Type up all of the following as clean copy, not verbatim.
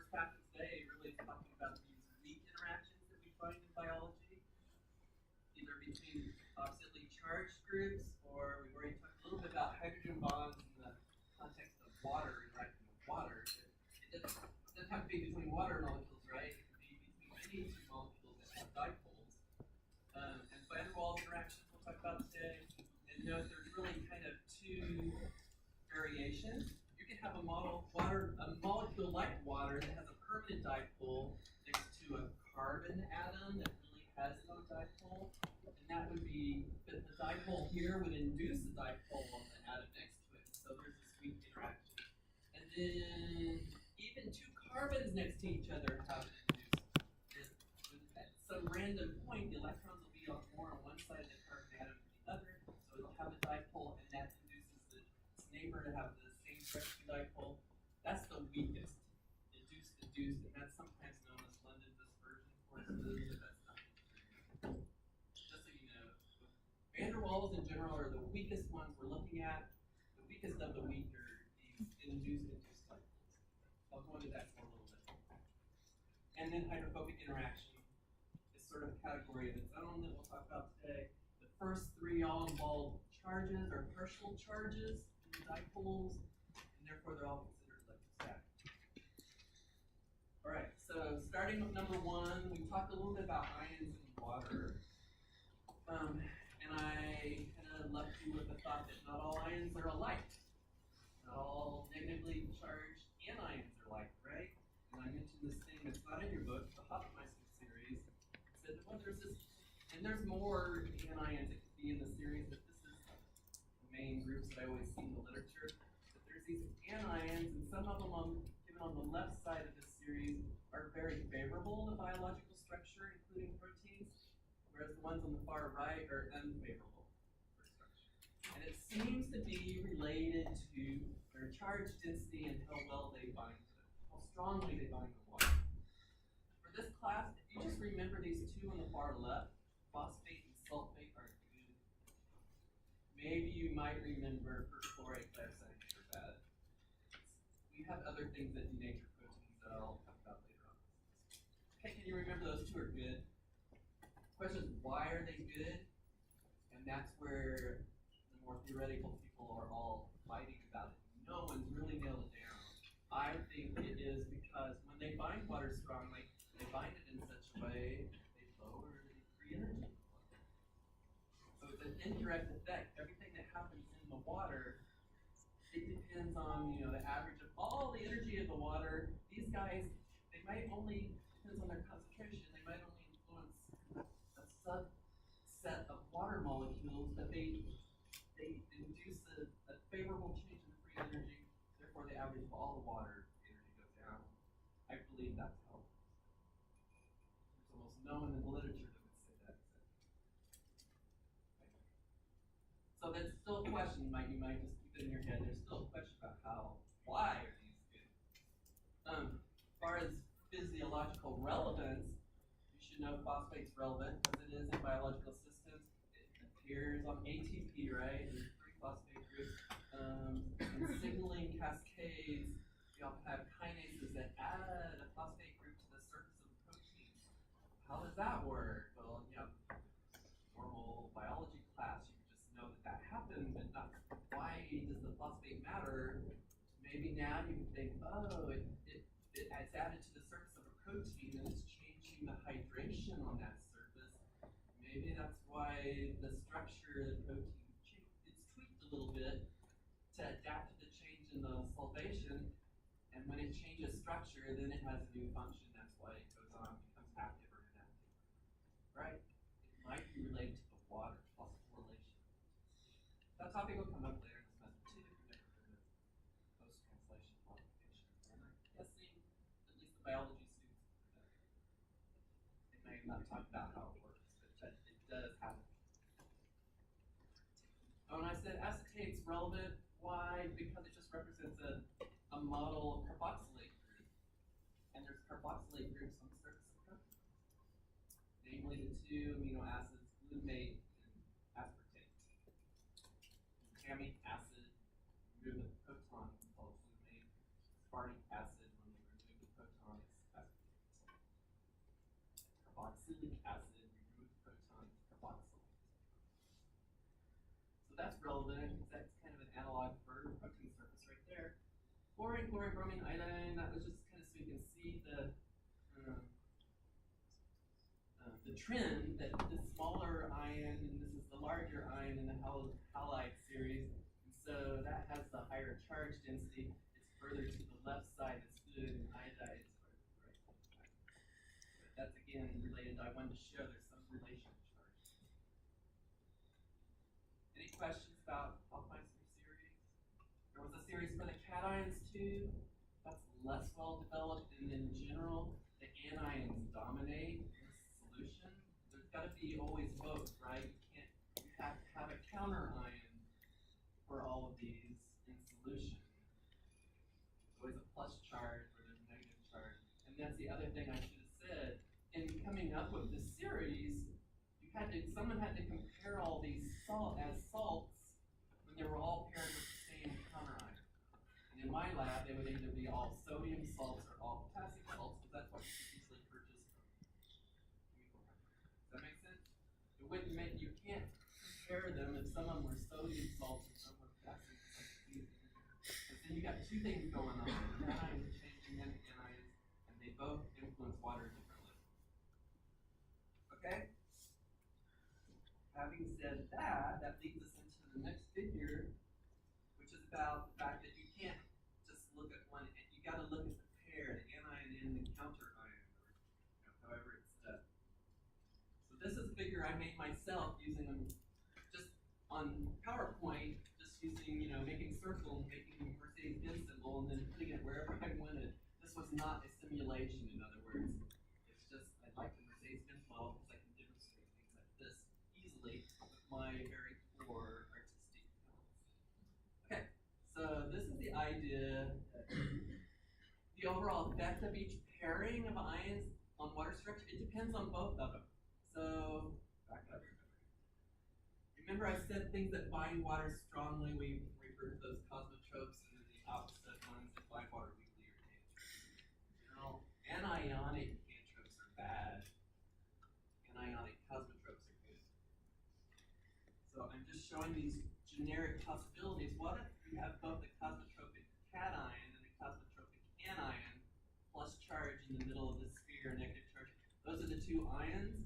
first half of today really is talking about these weak interactions that we find in biology, either between oppositely charged groups, or we've already talked a little bit about hydrogen bonds in the context of water interacting with water. It doesn't have to be between water molecules, right? It can be between any two molecules that have dipoles. And van der Waals interactions we'll talk about today. And note there's really kind of two variations. You can have a molecule like water that has a permanent dipole next to a carbon atom that really has no dipole. And that would be that the dipole here would induce a dipole on the atom next to it. So there's this weak interaction. And then even two carbons next to each other have an induced. At some random point, the electrons will be more on one side of the carbon atom than the other. So it'll have a dipole, and that induces its neighbor to have the same direction dipole. That's the weakest. Induced, and that's sometimes known as London dispersion forces, but that's not true. Just so you know, van der Waals in general are the weakest ones we're looking at. The weakest of the weak are these induced dipoles. I'll go into that for a little bit. And then hydrophobic interaction is sort of a category of its own that we'll talk about today. The first three all involve charges or partial charges in the dipoles, and therefore they're all considered electrostatic. All right, so starting with number one, we talked a little bit about ions in water. And I kind of left you with the thought that not all ions are alike. Not all negatively charged anions are alike, right? And I mentioned this thing that's not in your book, the Hofmeister series. It said, well, there's this, and there's more anions that could be in the series, but this is the main groups that I always see in the literature. But there's these anions, and some of them given on the left side of this series are very favorable to biological structure, including proteins, whereas the ones on the far right are unfavorable for structure. And it seems to be related to their charge density and how well they bind to it, how strongly they bind to water. For this class, if you just remember these two on the far left, phosphate and sulfate are good. Maybe you might remember perchlorate thiocyanate are bad. We have other things that denature proteins that I'll talk about later on. Okay, can you remember those two are good? The question is, why are they good? And that's where the more theoretical people are all fighting about it. No one's really nailed it down. I think it is because when they bind water strongly, they bind it in such a way that they lower the free energy. So it's an indirect effect. Everything that happens in the water, it depends on the average of all the energy of the water. These guys, they might only, depends on their concentration, they might only influence a subset of water molecules, but they induce a favorable change in the free energy. Therefore, the average of all the water energy goes down. I believe that's how it works. There's almost no one in the literature that would say that. Okay. So that's still a question. You might just keep it in your head. There's still a question about why are these good? As far as physiological relevance, you should know phosphate's relevant because it is in biological systems. It appears on ATP, right? There's 3 phosphate groups. In signaling cascades, you often have kinases that add a phosphate group to the surface of a protein. How does that work? Well, normal biology class, you just know that happened, but not why does the phosphate matter? Maybe now you can think, oh, it's added to the surface of a protein and it's changing the hydration on that surface. Maybe that's why the structure of the protein it's tweaked a little bit to adapt to the change in the solvation. And when it changes structure, then it has a new function. That's why it goes on, becomes active or inactive. Right? It might be related to the water, phosphorylation. That topic will come up later in this semester too, if you've never heard of post-translation modification. And I'm guessing at least the biology students they may not talk about how it works, but it does happen. When I said acetate's relevant, why? Because it just represents a model carboxylate group. And there's carboxylate groups on the surface of proteins. Namely the 2 amino acids, glutamate and aspartate. Glutamic acid, remove the proton, called glutamate. Aspartic acid, when we remove the proton, solvent, because that's kind of an analog for protein surface right there. Chlorine, chlorine, bromine, iodine, that was just kind of so you can see the trend that the smaller ion, and this is the larger ion in the halide series, and so that has the higher charge density. It's further to the left side that's good, and iodide is further to the right side. But that's again related. I wanted to show there's some relation to charge. Any questions about Hofmeister series? There was a series for the cations too. That's less well developed, and in general, the anions dominate the solution. There's got to be always both, right? You have to have a counter ion for all of these in solution. There's always a plus charge or there's a negative charge. And that's the other thing I should have said. In coming up with this series, someone had to compare all these as salts when they were all paired with the same counter ion. And in my lab, they would either be all sodium salts or all potassium salts, because that's what you can easily purchase from chemical companies. Does that make sense? It wouldn't make, you can't compare them if someone were sodium salts and some were potassium salts. Because then you got two things going on. Anions changing into anions, and they both influence water differently. Okay? Having said that, that leads us into the next figure, which is about the fact that you can't just look at one, you got to look at the pair, the anion and the counter ion, or however it's said. So this is a figure I made myself using them just on PowerPoint, just using, making circle, making a Mercedes-Benz symbol, and then putting it wherever I wanted. This was not a simulation, in other words. It's just, I like the Mercedes-Benz model because I can demonstrate things like this easily with my very poor artistic talents. Okay, so this is the idea that the overall effect of each pairing of ions on water structure, it depends on both of them. So, back up. Remember I said things that bind water strongly, we refer to those cosmotropes, and then the opposite ones that bind water weakly or tanotropes. Anionic tanotropes are bad. Anionic cosmotropes are good. So I'm just showing these generic possibilities. What if you have both the cosmotropic cation and the cosmotropic anion plus charge in the middle of the sphere, negative charge? Those are the two ions.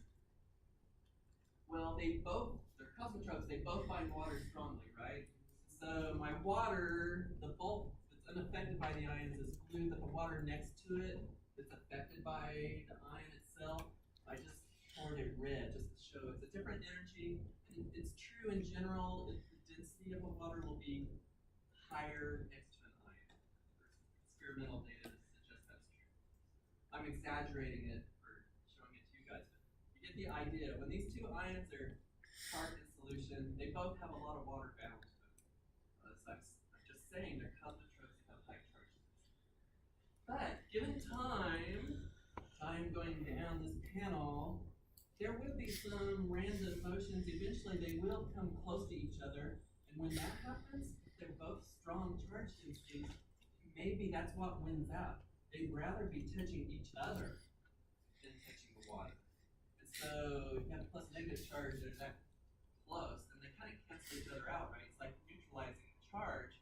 Well, they're cosmotropes, they both bind water strongly, right? So my water, the bulk that's unaffected by the ions is blue, but the water next to it that's affected by the ion itself, I just poured it red just to show it's a different energy. And it's true in general, the density of a water will be higher next to an ion. There's experimental data to suggest that's true. I'm exaggerating it for showing it to you guys, but you get the idea. When these two ions are part in solution, they both have a lot of water bound to them. So I'm just saying they're cosmotropes that have high charges. But given time going down this panel, there will be some random motions. Eventually they will come close to each other, and when that happens, if they're both strong charge densities, maybe that's what wins out. They'd rather be touching each other than touching the water. And so you have plus negative charge that are that close, and they kind of cancel each other out, right? It's like neutralizing the charge.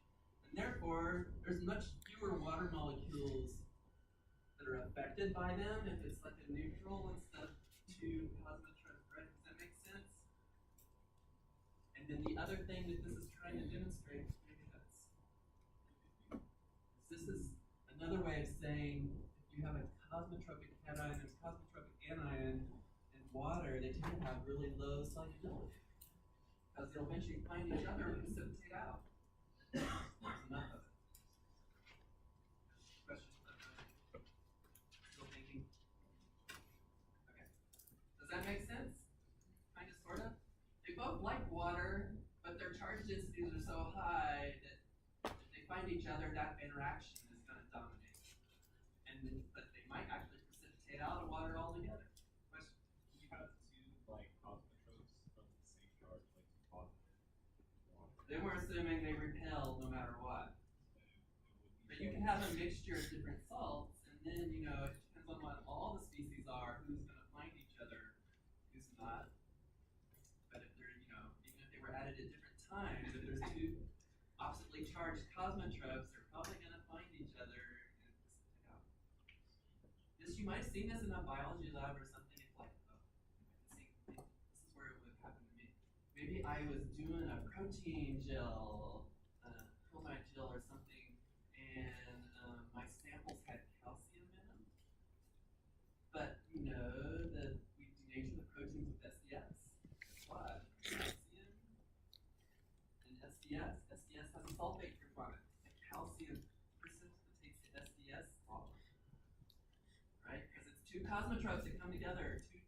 And therefore, there's much fewer water molecules that are affected by them if it's like a neutral instead of two cosmotropes, right? Does that make sense? And then the other thing that this is trying to demonstrate, maybe this is another way of saying if you have a cosmotropic cation and a cosmotropic anion in water, they tend to have really low solubility because they'll eventually find each other and precipitate out. There's enough of it. Questions about that? Still thinking? Okay. Does that make sense? Kind of, sort of? They both like water, but their charge densities are so high that if they find each other, that interaction is going to dominate. But they might actually precipitate out of water altogether. Question? You have two cosmotropes of the same charge, like positive water. They were assuming they repelled no matter charged cosmotropes, they're probably going to find each other and stick out. This, you might have seen this in a biology lab or something. It's like, oh, this is where it would happen to me. Maybe I was doing a protein gel, bromide gel or something, and my samples had calcium in them. But you know that we denature the proteins with SDS. Guess what? Calcium and SDS. SDS has a sulfate group on it. And calcium precipitates the SDS problem. Right? Because it's two cosmotropes that come together, two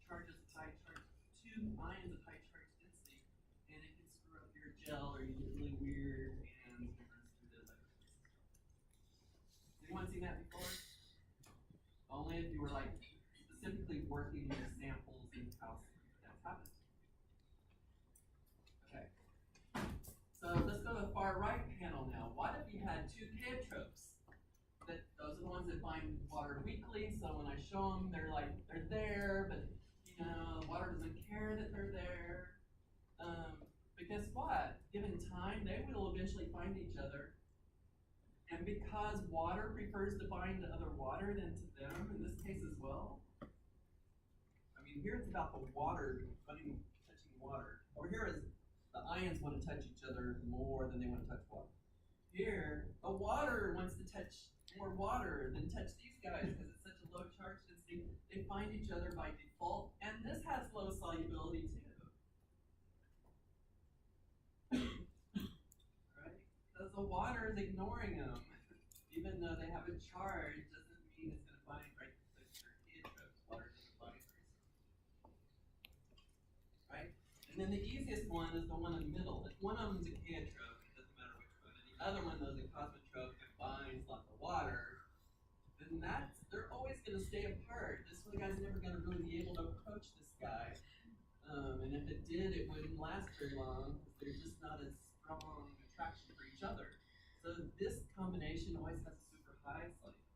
charges of high charge, two ions of high charge density, and it can screw up your gel or you get really weird and it runs through the electrolysis. Has anyone seen that before? Only if you were like specifically working with samples in calcium. That's happened. Okay. So let's go to the far right panel now. What if you had two chaotropes? Those are the ones that bind water weakly, so when I show them, they're there, but you know, water doesn't care that they're there. But guess what? Given time, they will eventually find each other. And because water prefers to bind to other water than to them, in this case as well. I mean, here it's about the water touching water. Over here is the ions want to touch each other more than they want to touch water. Here, the water wants to touch more water than touch these guys because it's such a low charge density. They find each other by default, and this has low solubility too. Right? Because the water is ignoring them. Even though they have a charge, doesn't mean it's going to bind right to their chaotropes. Water doesn't bind very strong. Right? And then the easiest one is the one in the middle. If one of them is a chaotrope, it doesn't matter which one. And the other one, though, is a cosmotrope and binds lots of water, then they're always going to stay apart. This one guy's never going to really be able to approach this guy. And if it did, it wouldn't last very long because they're just not as strong attraction for each other. So this combination always has a super high solubility.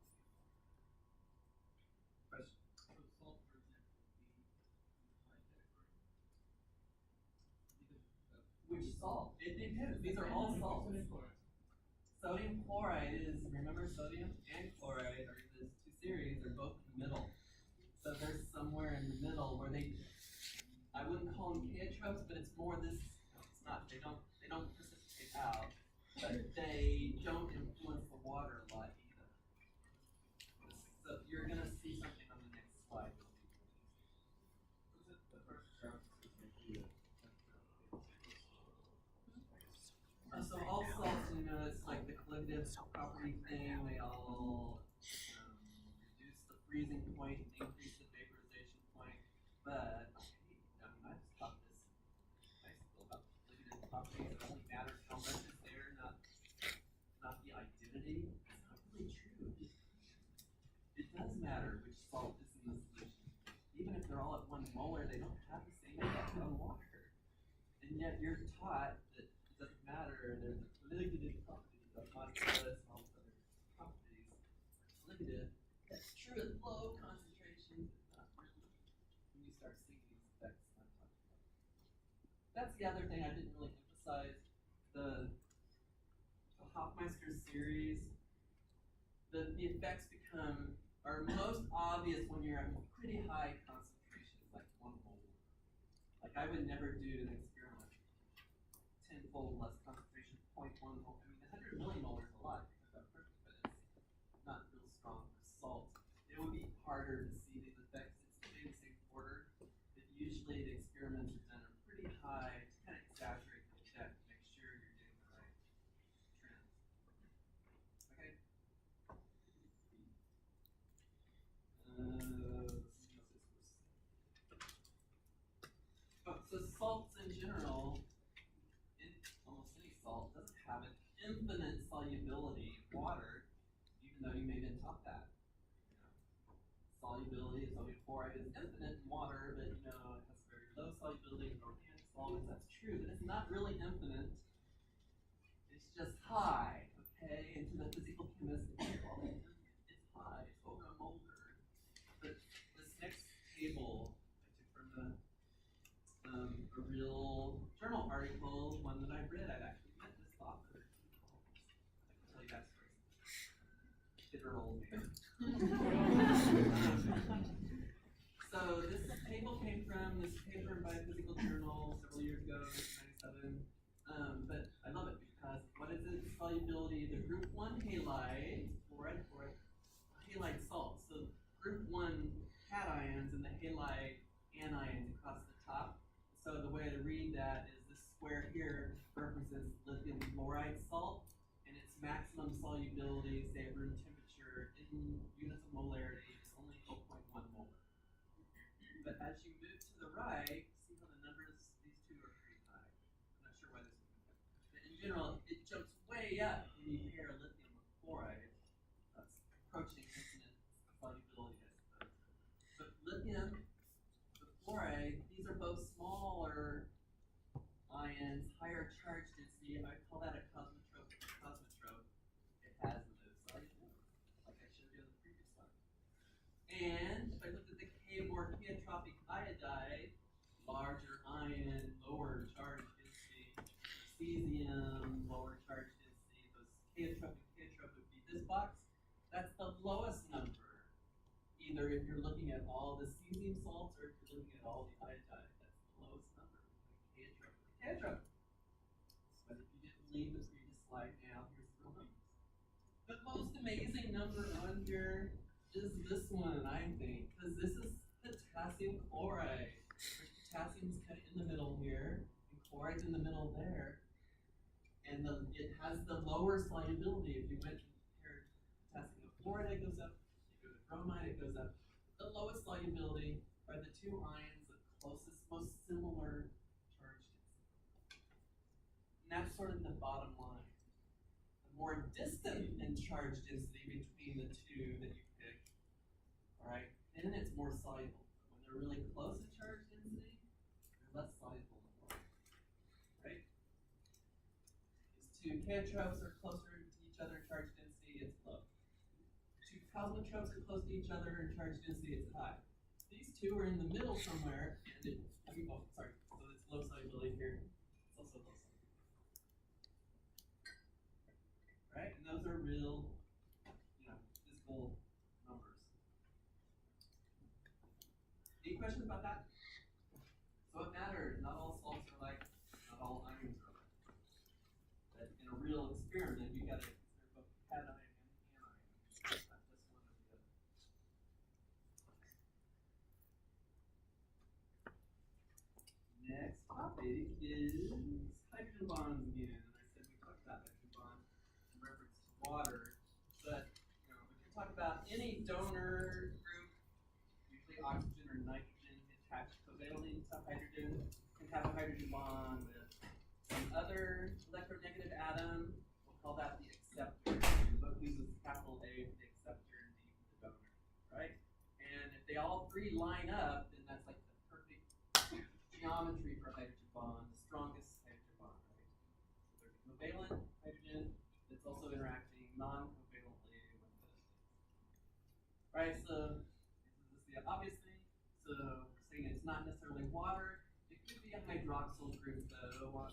Question? So salt, for example, would be high category. Which salt? It depends. These are all salts. Sodium chloride is, remember, sodium and chloride are these two series, they're both in the middle. So they're somewhere in the middle where I wouldn't call them chaotropes, but it's more this, no, it's not, they don't precipitate out, but they don't influence the water a lot either. So you're going to see something on the next slide. Was it the first chart? So all salts, you know, it's like the colligative property thing. They all reduce the freezing point, increase the vaporization point. But I mean, I just taught this in high school about colligative properties. It only matters how much is there, not the identity. It's not really true. It does matter which salt is in the solution. Even if they're all at 1 molar, they don't have the same effect on water. And yet you're taught that it doesn't matter. There's a colligative property of monoculus and all these other properties. Colligative, that's true at low concentrations, but not really when you start seeing these effects I'm talking about. That's the other thing I didn't really emphasize. The Hofmeister series, the effects are most obvious when you're at pretty high concentrations, like 1 molar. Like I would never do an experiment 10-fold less concentration, 0.1 molar. I mean, 100 millimolar is a lot, but it's not real strong for salt. It would be harder to see these effects. It's in the same order, but usually the experiments are done at pretty high to kind of exaggerate the effect to make sure you're getting the right trends. Okay? So salts in general, almost any salt doesn't have an infinite solubility in water, even though you may have been taught that. You know, solubility of sodium chloride is infinite in water, but you know it has very low solubility in organic solvents. That's true, but it's not really infinite. It's just high. Okay, and to the physical chemist, it's high. It's over a molar. But this next table I took from a real journal article, one that I read. I've actually met this author. bitter old man. So this table came from this paper in Biophysical Journal several years ago, 1997. But I love it because what is its solubility? The group 1 halide, fluoride, halide salt. So group 1 cations and the halide anions across the top. So the way to read that is this square here represents lithium fluoride salt, and its maximum solubility, say at room temperature, in units of molarity, is only 8.1 molar. But as you move to the right, see how the numbers, these two are pretty high. I'm not sure why this is. But in general, it jumps way up when you pair lithium with fluoride. That's approaching infinite solubility, I suppose. But lithium, the fluoride, these are both smaller ions, higher charge density. I call that a cosmotrope. It has the most solubility, like I showed you on the previous slide. And if I looked at the more pleiotropic iodide, larger ion, lower charge density, cesium, lower charge density, those pleiotrope would be this box. That's the lowest number. Either if you're looking at all the cesium salts or if you're looking at all the iodide, that's the lowest number. Pleiotrope. But if you didn't believe the previous slide now, here's the real numbers. The most amazing number on here is this one, I think, because this is potassium chloride. Potassium is kind of in the middle here, and chloride's in the middle there. And it has the lower solubility. If you went and compared potassium chloride, it goes up. If you go to bromide, it goes up. The lowest solubility are the two ions of closest, most similar charge density. And that's sort of the bottom line. The more distant in charge density between the two that you pick, all right, then it's more soluble. When they're really close in charge density, they're less soluble in water, right? These two caotropes are closer to each other in charge density, it's low. Two cosmotropes are close to each other in charge density, it's high. These two are in the middle somewhere, and so it's low solubility here. It's also low solubility. Right? And those are real, physical numbers. Any questions about that? So it matters. Not all salts are like, not all ions are like. But in a real experiment, you got to consider both cation and anion, not just one or the other. Next topic is hydrogen bonds again. And I said we talked about hydrogen bonds in reference to water, but we can talk about any donor group, usually oxygen or nitrogen, attached covalently to hydrogen, can have a hydrogen bond with some other electronegative atom. We'll call that the acceptor. The book uses capital A for the acceptor and D for the donor, right? And if they all three line up, then that's like the perfect geometry for a hydrogen bond, the strongest hydrogen bond, right? So there's a covalent hydrogen that's also interacting non-covalently with those things. Right, so this is the obvious thing. So we're saying it's not necessarily water. It could be a hydroxyl group though.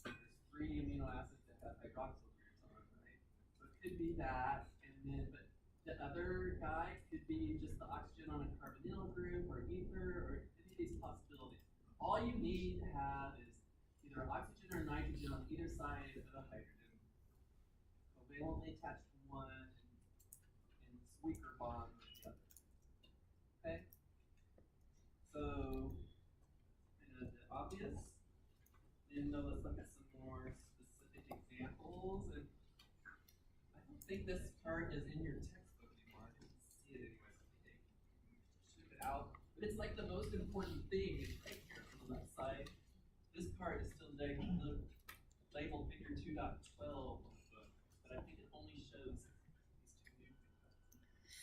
There's 3 amino acids that have hydroxyl groups on them, right? So it could be that, and then but the other guy could be just the oxygen on a carbonyl group or ether or any of these possibilities. All you need to have is either oxygen or nitrogen on either side of a hydrogen, covalently attached to one and weaker bond with the other. Okay? So, the obvious. Then let's look at some more specific examples. And I don't think this part is in your textbook anymore. I didn't see it anyway, so I think you ship it out. But it's like the most important thing is right here on the left side. This part is still labeled figure 2.12 on the book, but I think it only shows these two new things.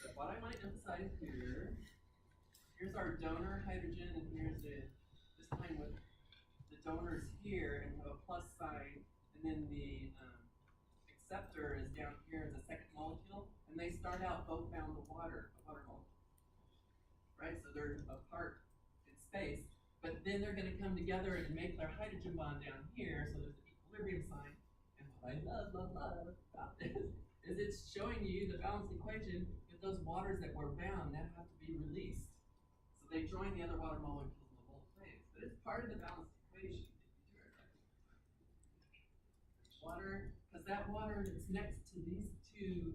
But what I might emphasize here, here's our donor hydrogen, and here's this time with the donors here, and we have a plus sign, and then the acceptor is down here as a second molecule, and they start out both bound to water, a water molecule. Right? So they're apart in space, but then they're going to come together and make their hydrogen bond down here, so there's an equilibrium sign. And what I love about this Because it's showing you the balanced equation that those waters that were bound now have to be released. So they join the other water molecules in the whole phase. But it's part of the balanced equation if you do it right. Water, because that water that's next to these two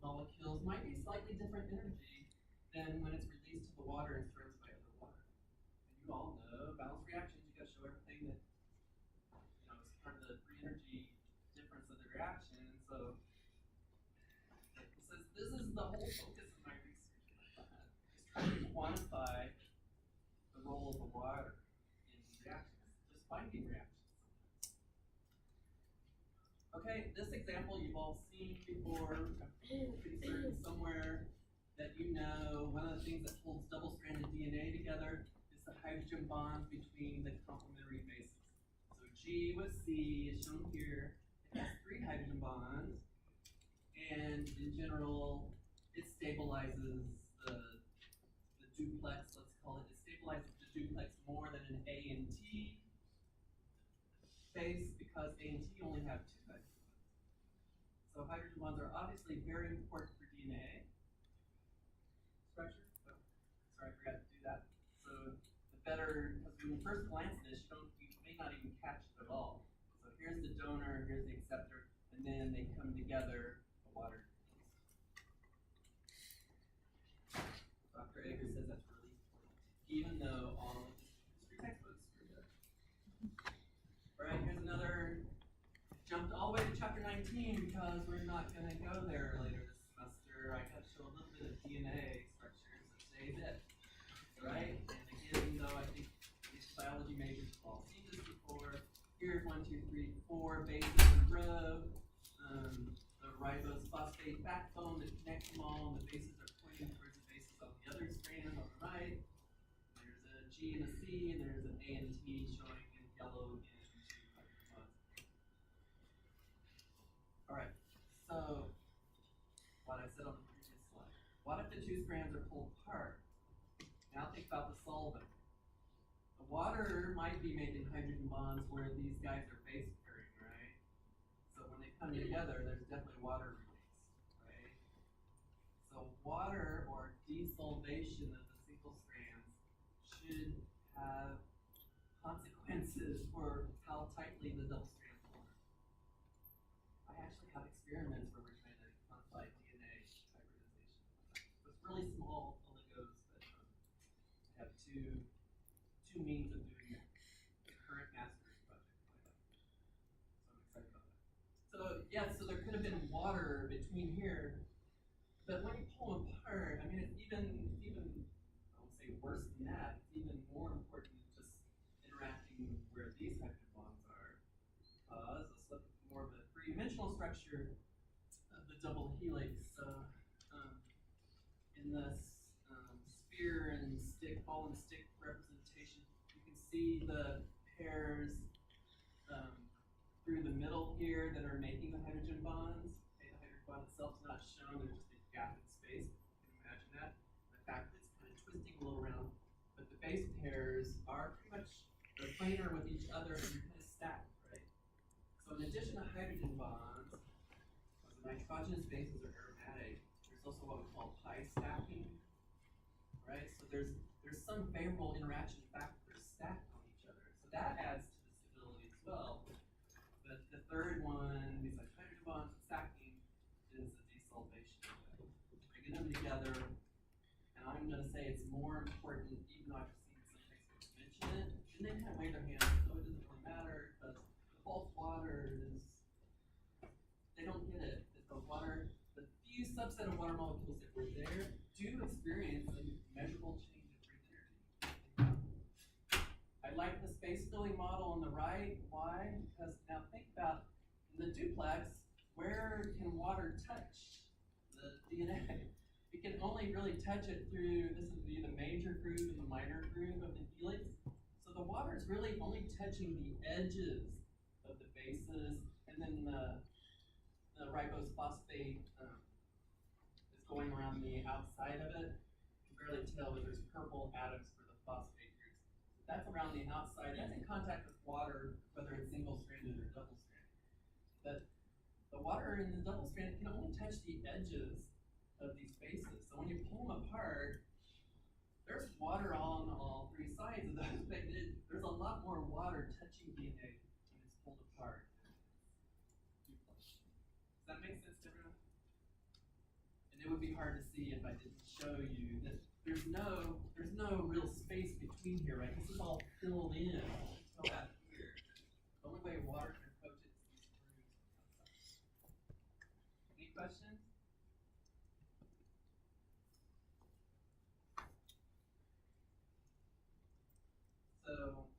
molecules might be slightly different energy than when it's released to the water and surrounded by other water. And you all know balanced reactions, you gotta show everything that is part of the free energy difference of the reaction. So this is the whole focus of my research, is trying to quantify the role of the water in reactions, just finding reactions. Okay, this example you've all seen before. I'm pretty certain somewhere that you know one of the things that holds double-stranded DNA together is the hydrogen bonds between the complementary bases. So G with C is shown here. It has 3 hydrogen bonds, and in general, it stabilizes the duplex, let's call it. It stabilizes the duplex more than an A and T base because A and T only have 2 hydrogen bonds. So hydrogen bonds are obviously very important for DNA structure. Oh, sorry, I forgot to do that. So the better, because when you first glance at this, you may not even catch it at all. So here's the donor, here's the acceptor, and then they come together, the water. Dr. Egger says that's really important, even though all of the history textbooks screwed up. All right, here's another. Jumped all the way to chapter 19 because we're not going to go there later this semester. I got to show a little bit of DNA structures, so today's it. Right? And again, though, I think these biology majors have all seen this before. Here's 1, 2, 3, 4 bases in a row. The ribose phosphate backbone that connects them all, and the bases are pointing towards the bases on the other strand on the right. There's a G and a C, and there's an A and T showing in yellow in 2 hydrogen bonds. Alright, so what I said on the previous slide. What if the 2 strands are pulled apart? Now think about the solvent. The water might be making hydrogen bonds where these guys are base pairing, right? So when they come together, there's definitely water release, right? So water or desolvation of the single strands should have consequences for how tightly the double strands form. I actually have experiments where we're trying to quantify DNA hybridization. So it's really small oligos, but I have two means of doing that. The current master's project I have. So I'm excited about that. So yeah, so there could have been water between here, but when you pull them apart, I mean it's even I won't say worse than that, it's even more important than just interacting where these hydrogen bonds are. Because let's look at more of a three-dimensional structure of the double helix. In this spear and stick, ball and stick representation, you can see the pairs through the middle here that are making the hydrogen bonds. Okay, the hydrogen bond itself is not shown, there's just a gap in space. You can imagine that. The fact that it's kind of twisting a little around. But the base pairs are pretty much they're planar with each other and they're kind of stacked, right? So in addition to hydrogen bonds, the nitrogenous bases are aromatic. There's also what we call pi stacking, right? So there's some favorable interaction factors stacked on each other. So that adds to the stability as well. But the third one, besides hydrogen bonds and stacking, is the desolvation effect. Bringing them together, and I'm going to say it's more important, even though I've seen some textbooks mention it, and they kind of wave their hands, so it doesn't really matter, because the bulk water is, they don't get it. The water, the few subset of water molecules that were there do experience a measurable change in free energy. I like the space filling model on the right. Why? Because now think about in the duplex, where can water touch the DNA? It can only really touch it through, this would be the major groove and the minor groove of the helix. So the water is really only touching the edges of the bases, and then the ribose phosphate is going around the outside of it. You can barely tell, but there's purple atoms for the phosphate groups. That's around the outside. That's in contact with water, whether it's single-stranded or double-stranded. But the water in the double strand can only touch the edges of these bases. So when you pull them apart, there's water on all three sides of those. There's a lot more water touching DNA when it's pulled apart. Does that make sense to everyone? And it would be hard to see if I didn't show you that there's no real space between here, right? This is all filled in. Fill that here. The only way water can approach it is these grooves outside. Any questions? So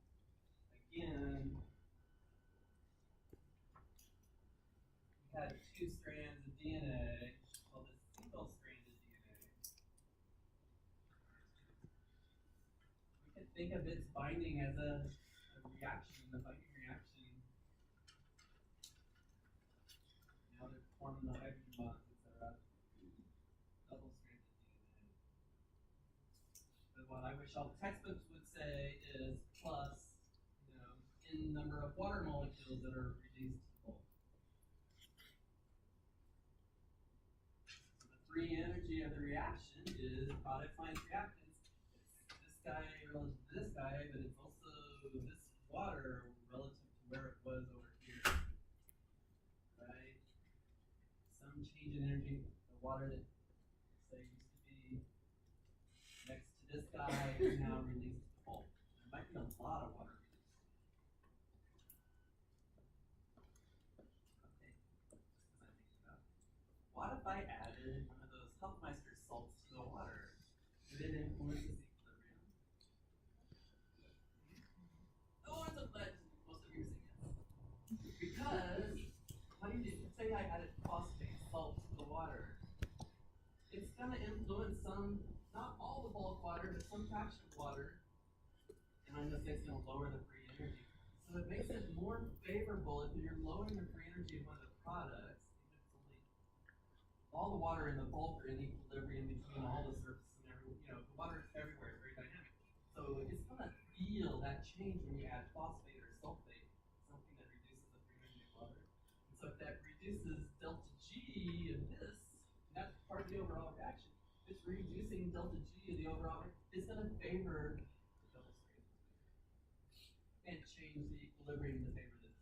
again, we had two strands of DNA called a single-stranded DNA. We can think of its binding as a reaction, the binding reaction. Now they're forming the hydrogen bonds, etc. Double-stranded DNA. But what I wish all textbooks would say is plus, in number of water molecules that are reduced to the bulk. So the free energy of the reaction is product finds reactants. It's this guy relative to this guy, but it's also this water relative to where it was over here. Right? Some change in energy. The water that, say, used to be next to this guy is now released to the bulk. There might be a lot of water. What if I added one of those Hofmeister salts to the water? Would it influence this equilibrium? Oh, it's a pledge. Most of you are saying yes. Because, what do you do? Say I added phosphate salt to the water. It's going to influence some, not all the bulk water, but some fraction of water. And I'm going to say it's going to lower the free energy. So it makes it more favorable if you're lowering the free energy of one of the products. All the water in the bulk are in equilibrium between all the surfaces and everywhere. The water is everywhere, it's very dynamic. So it's going to feel that change when you add phosphate or sulfate, something that reduces the free energy of water. And so if that reduces delta G of this, that's part of the overall reaction. If it's reducing delta G of the overall, it's going to favor the double strand. And change the equilibrium to favor this.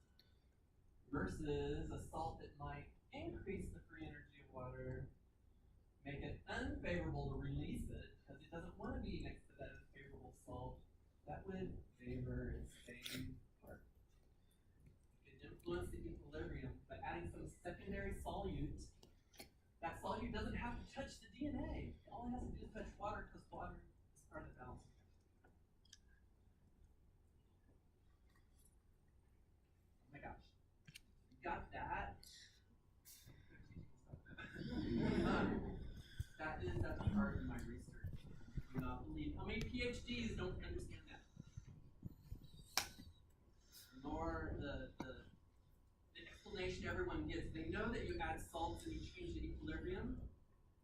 Versus a salt that might increase the free energy of water, make it unfavorable to release it because it doesn't want to be next to that unfavorable salt. That would favor its same part. It can influence the equilibrium by adding some secondary solute. That solute doesn't have to touch the DNA. All it has to do is touch water because water is part of the balance. Oh my gosh. You got that? That is at the heart of my research. Do not believe how many PhDs don't understand that. Nor the explanation everyone gets. They know that you add salts and you change the equilibrium,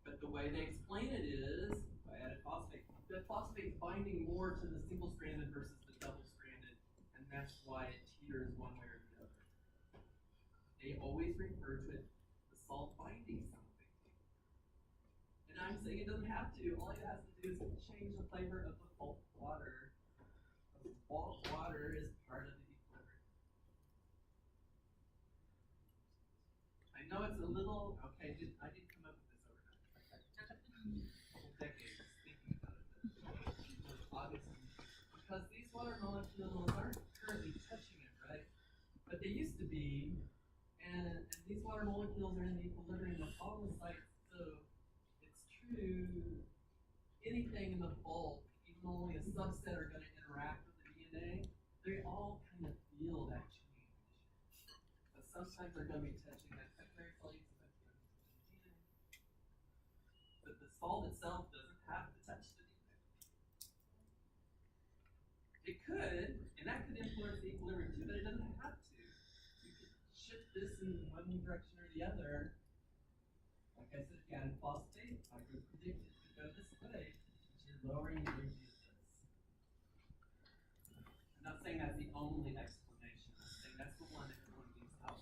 but the way they explain it is I added phosphate. The phosphate's binding more to the single-stranded versus the double-stranded, and that's why it teeters one way or the other. They always refer to it the salt binding something. And I'm saying it doesn't have to. All it has to do is change the flavor of the bulk water. The bulk water is part of the equilibrium. I know it's a little, okay, I didn't come up with this overnight. I spent a couple decades thinking about it. It was obvious because these water molecules aren't currently touching it, right? But they used to be, and these water molecules are in the equilibrium of all the sites. So true, anything in the bulk, even though only a subset are going to interact with the DNA, they all kind of feel that change. But sometimes they're going to be touching that secondary solute, sometimes they're going to be touching the DNA. But the salt itself doesn't have to touch the DNA. It could, and that could influence the equilibrium too, but it doesn't have to. You could shift this in one direction or the other. Like I said, if you added phosphate, I would predict it to go this way, which is lowering the energy of this. I'm not saying that's the only explanation. I'm saying that's the one that everyone leaves out.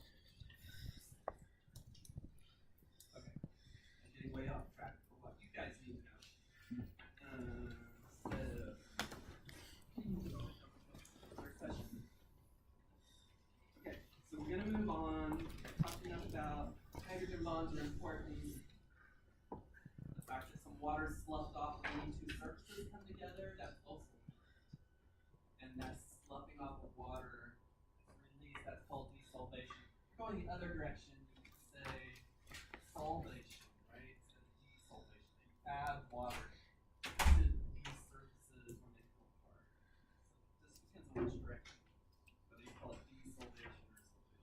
water sloughed off and any two surfaces come together, that's also and that's sloughing off the water, release, that's called desolvation. Going the other direction, you could say solvation, right? Instead of desolvation. You add water to these surfaces when they come apart. So this depends on which direction, whether you call it desolvation or solvation.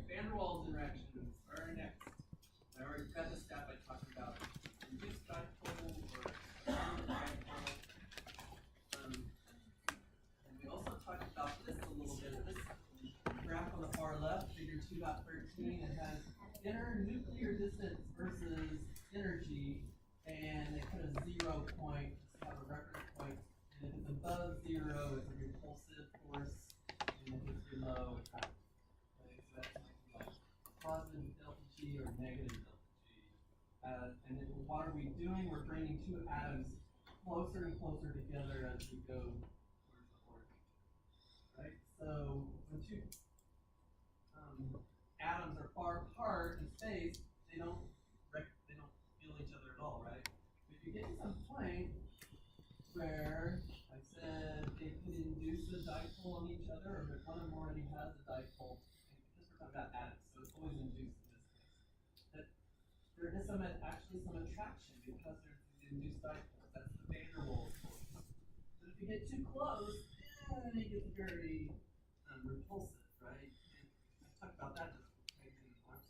Van der Waals interactions are next. I already got the step I talked about induced dipole or dipole. And we also talked about this a little bit. This graph on the far left, figure 2.13, it has inner nuclear distance versus energy, and they put a 0 point, just have a reference point. And if it's above 0, it's a repulsive force, and if it's below, it's not. Okay, so that's like positive delta G or negative delta G. And then what are we doing? We're bringing two atoms closer and closer together as we go towards the origin. Right? So when two atoms are far apart in space, they don't feel each other at all, right? If you get to some point where I said they could induce a dipole on each other, or if one of them already has a dipole, because we're talking about atoms, so it's always induced in this case. That there is actually some attraction because there's these induced dipoles. That's the Van der Waals force. But if you get too close, then it gets very repulsive, right? And I talked about that just maybe in the last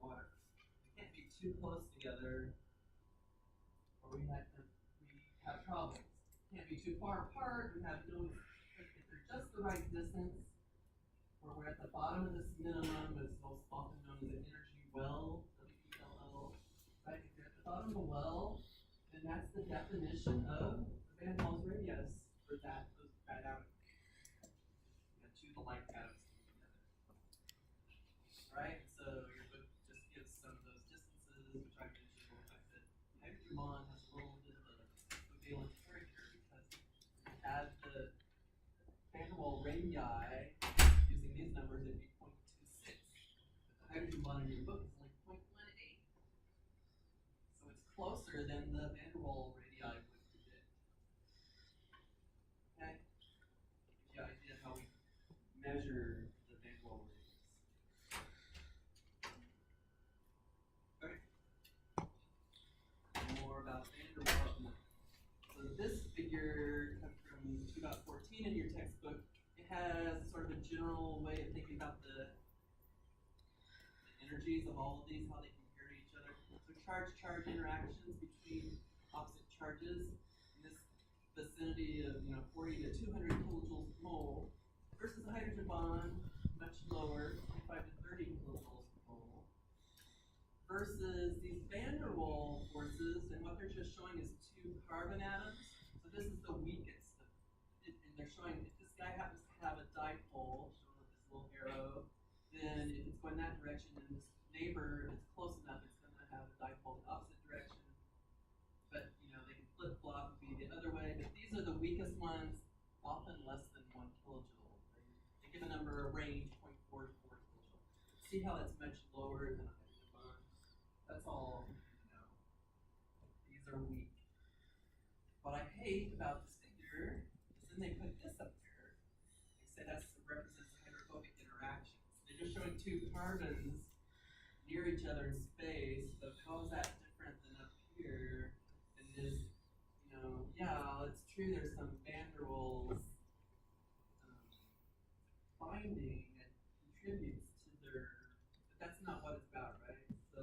water. We can't be too close together, or we have problems. Can't be too far apart. We have no. If they're just the right distance, where we're at the bottom of this minimum, is most often known as an energy well, WELL. Right? If you're at the bottom of the well, then that's the definition of the Van der Waals radius for that atom. Two like atoms together. Right? So your book just gives some of those distances, which I mentioned when I said hydrogen bond has a little bit of a covalent character because if you add the Van der Waals radii using these numbers, it'd be 0.26. But the hydrogen bond in your book is only 0.18. So it's closer than the Van der Waals radii would predict. Okay? Gives you an idea of how we measure the Van der Waals radius. Okay. More about Van der Waals. So this figure comes from 2.14 in your textbook. It has sort of a general way of thinking about the energies of all of these, how they compare to each other. So charge-charge interactions between opposite charges in this vicinity of 40 to 200 kilojoules per mole versus a hydrogen bond much lower, 25 to 30 kilojoules per mole, versus these Van der Waals forces, and what they're just showing is two carbon atoms. So this is the weakest, and they're showing if this guy happens to have a dipole, shown with this little arrow, then if it's going that direction, and this neighbor, if it's close enough, it's going to have a dipole in the opposite direction. But they can flip-flop and be the other way. But these are the weakest ones, often less than 1 kilojoule. They give a number, a range, 0.4 to 4 kilojoule. See how it's much lower than a hydrogen bond? That's all you know. These are weak. What I hate about this figure is then they put this up here. They say that represents hydrophobic interactions. They're just showing two carbons near each other in space, but how is that different than up here? And this, yeah, it's true there's some Van der Waals binding that contributes to their, but that's not what it's about, right? So,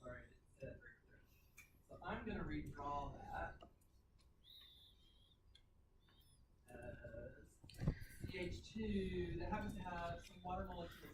sorry, I didn't say that very clearly. So I'm going to redraw that as CH2 that happens to have some water molecules